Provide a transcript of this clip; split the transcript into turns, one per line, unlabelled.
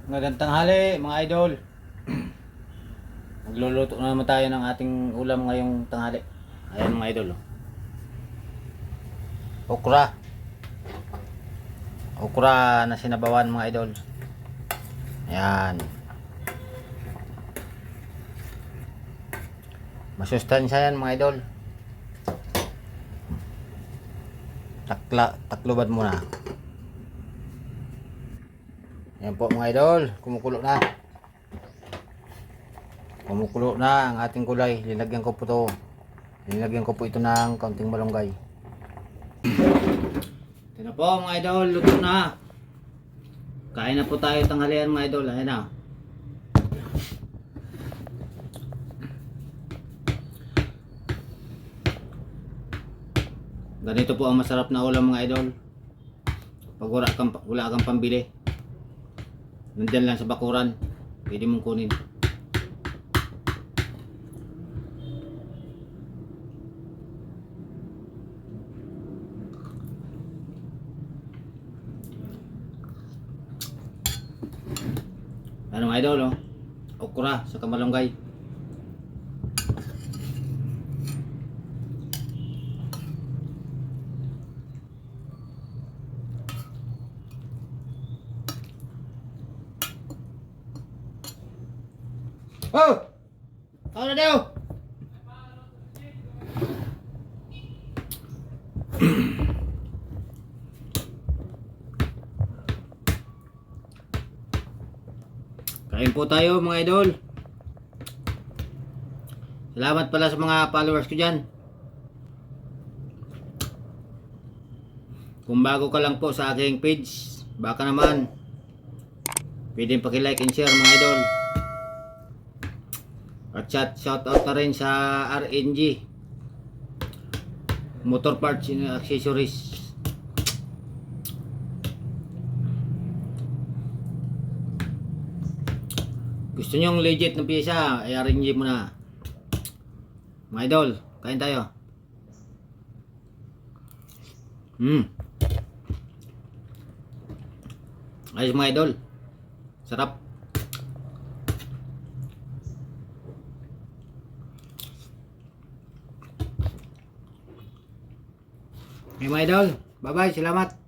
Magandang tanghali mga idol. Magluluto na naman tayo ng ating ulam ngayong tanghali. Ayan mga idol. Okra. Okra na sinabawan mga idol. Ayan. Masustansya yan mga idol. Takloban muna. Ayan po mga idol. Kumukulo na. Kumukulo na ang ating kulay. Linagyan ko po ito ng kaunting malunggay. Ito na po mga idol. Luto na. Kain na po tayo tanghalian mga idol. Ayan na. Ganito po ang masarap na ulam mga idol. Pag wala kang pambili, nandyan lang sa bakuran, pwede mong kunin. Ano mga idol, oh? Okra sa kamalunggay. Oh! Ano na daw? Kain po tayo mga idol. Salamat pala sa mga followers ko dyan. Kung bago ka lang po sa aking page, baka naman pwedeng paki-like and share mga idol. At shout out na rin sa RNG Motor Parts and Accessories. Gusto nyo yung legit na pyesa, ay RNG mo na. Mga idol, kain tayo. Ayos mga idol. Sarap. Okay mga idol, bye bye, salamat.